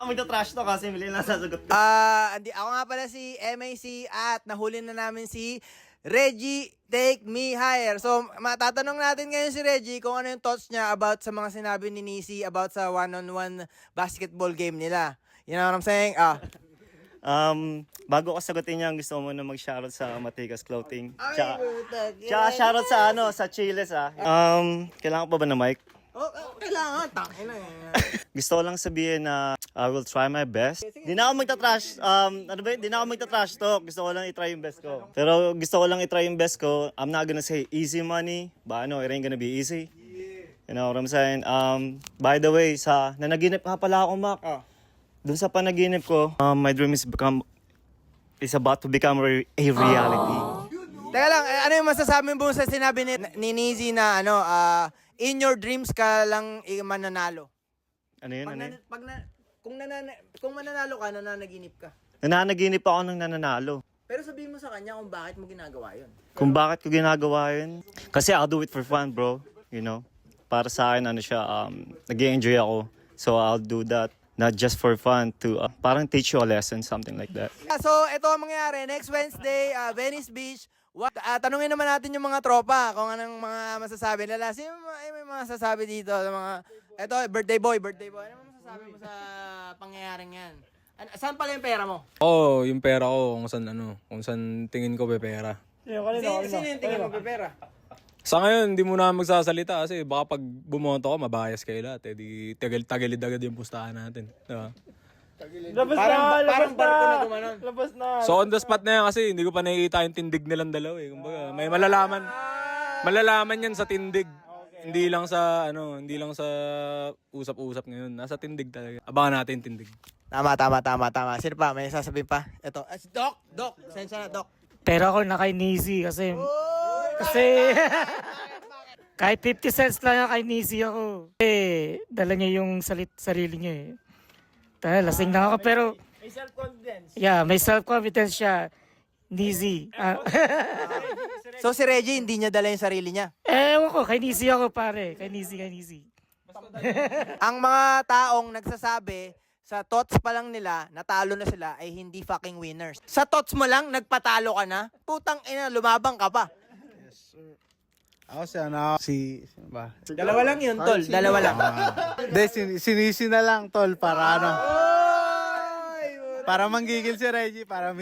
magta-trash to kasi mali lang sasagot ko. Ako nga pala si MAC at nahuli na namin si Reggie Take Me Higher. So, matatanong natin ngayon si Reggie kung ano yung thoughts niya about sa mga sinabi ni Nisi about sa one-on-one basketball game nila. You know what I'm saying? Bago ko sagutin yan, gusto mo na mag-shoutout sa Matikas Clothing. Tsaka shoutout sa sa Chiles kailangan pa ba na mic? Kailangan. Tangin na Gusto ko lang sabihin na I will try my best. Di na ako magta-trash. Di na ako magta-trash talk. Gusto ko lang i-try yung best ko. Pero gusto ko lang i-try yung best ko. I'm not gonna say easy money. But it ain't gonna be easy. You know what I'm saying? By the way, nanaginip nga pala ako, Mac. Doon sa panaginip ko, my dream is about to become a reality. Teka lang, ano yung masasabi mo sa sinabi ni Nizi na in your dreams ka lang mananalo? Ano yun? Kung mananalo ka, nananaginip ka. Nananaginip ako ng nananalo. Pero sabihin mo sa kanya kung bakit mo ginagawa yun. Kung bakit ko ginagawa yun? Kasi I'll do it for fun, bro. You know? Para sa akin, nag-i-enjoy ako. So I'll do that. Not just for fun, to parang teach you a lesson, something like that. So, ito ang mangyayari. Next Wednesday, Venice Beach. Tanungin naman natin yung mga tropa kung anong mga masasabi nila. Sino may mga masasabi dito? Ito, birthday boy. Ano masasabi mo sa pangyayaring yan? Saan pala yung pera mo? Yung pera ko kung saan tingin ko pera. Sino yung tingin mo pera? Sa ngayon, hindi mo na magsasalita kasi baka pag bumoto ko, mabayas kayo lahat. Di tagilid agad yung pustahan natin. Diba? Parang barko na gumanon. So on the spot na yan kasi hindi ko pa nakikita yung tindig nilang dalawa eh. Kumbaga, may malalaman yan sa tindig. Hindi lang sa usap-usap ngayon. Nasa tindig talaga. Abangan natin tindig. Tama. Sino pa? May sasabihin pa? Ito. Doc. Sensya na, Doc. Pero ako na kay Nisi kasi kahit 50 cents lang yan kay Nisi ako. Dala niya yung sarili niya eh. Lasing lang ako pero May self-confidence. yeah, may self-confidence siya. Nisi. So si Reggie, hindi niya dala yung sarili niya. Ewan ko, kay Nisi ako pare. Kay Nisi. Ang mga taong nagsasabi sa tots pa lang nila, natalo na sila, ay hindi fucking winners. Sa tots mo lang, nagpatalo ka na, putang ina, lumabang ka pa. Ako Dalawa lang yun, tol. Dalawa lang. Sinisi na lang, tol, para para manggigil si Reggie, Dalawa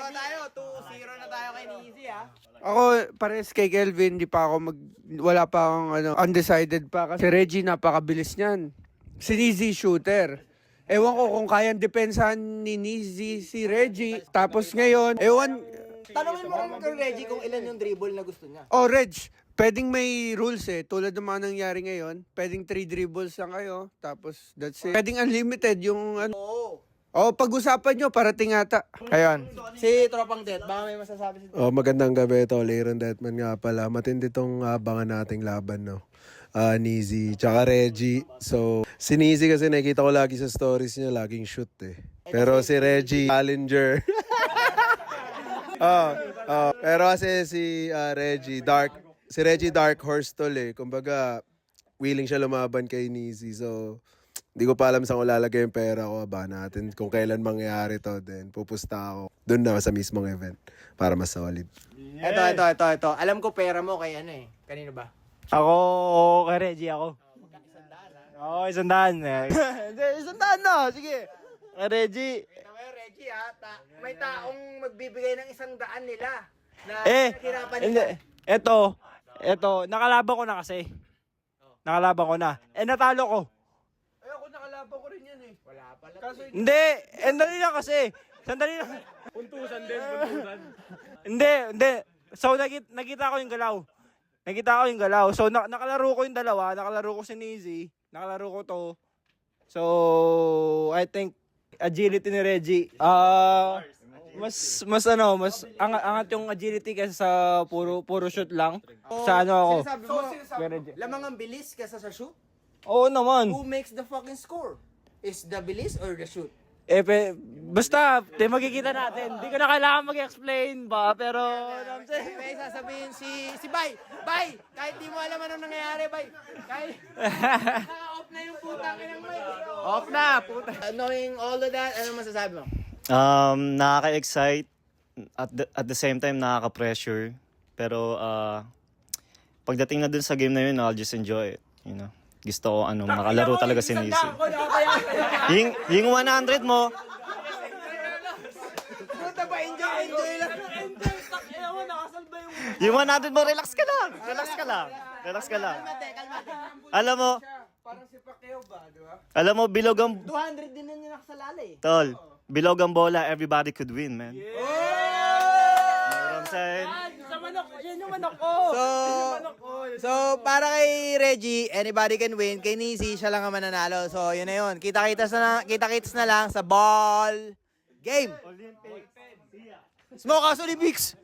tayo, 2-0 na tayo kay Nisi, ha? Ako, pares kay Kelvin, wala pa akong undecided pa. Kasi Reggie, napakabilis niyan. Si Nizi, shooter. Ewan ko kung kayang depensahan ni Nizi si Reggie. Tapos ngayon, Tanungin mo rin kay Reggie kung ilan yung dribble na gusto niya. Reg, pwedeng may rules Tulad ng mga nangyari ngayon, pwedeng 3 dribbles lang kayo. Tapos, that's it. Pwedeng unlimited yung pag-usapan nyo, parating ata. Ayun. Si Tropang Tet, baka may masasabi si Magandang gabi, Tol. Aaron Detman nga pala. Matindi tong abangan nating laban, no? Nizi, tsaka Reggie. So, si Nizi kasi nakikita ko lagi sa stories niya, laging shoot Pero si Reggie, challenger. Pero kasi si Reggie dark horse tol Kumbaga, willing siya lumaban kay Nizi. So, hindi ko pa alam saan ko lalagay yung pera ko. Aba natin kung kailan mangyayari to. Then, pupusta ako doon na sa mismong event para mas solid. Ito. Alam ko pera mo kay kanino ba? Ako, kay Reggie ako. Oo, 100. Hindi, 100 na. Sige. Kay Reggie. Reggie, may taong magbibigay ng 100 nila. Na hirapan Hindi. nila. Ito, nakalaban ko na kasi. Natalo ko. Ako nakalaban ko rin yan Wala pala. Hindi, Sandali lang. Puntusan din. Hindi. So, nakita ko yung galaw. So, nakalaro ko yung dalawa. Nakalaro ko si Nizi. Nakalaro ko to. So, I think, agility ni Reggie. Mas angat yung agility kaysa sa puro shoot lang. Sa ako. Lamang ang bilis kaysa sa shoot? Oo naman. Who makes the fucking score? Is the bilis or the shoot? Basta, magkikita natin. Hindi ko na kailangan mag-explain ba, pero... May sasabihin si Bay! Bay! Kahit di mo alam anong nangyayari, Bay! Kahit... Off na, puta. Knowing all of that, ano masasabi mo? Nakaka-excite. At the same time, nakaka-pressure. Pero, pagdating na dun sa game na yun, I'll just enjoy it. You know? Gusto ko, makalaro talaga si Nisi. Yung 100 mo, Puta ba, enjoy lang. yung 100 mo, relax ka lang. Relax ka lang. Alam mo, Parang si Pacquiao ba, di ba? alam mo, bilog ang, 200 din na niya nakasalala eh. tol, bilog ang bola, everybody could win, man. You know what I'm saying? So, para kay Reggie, anybody can win. Kay Nisi, siya lang ang mananalo. So, yun na yun. Kita-kits na lang sa ball game. Smokehouse Olympics!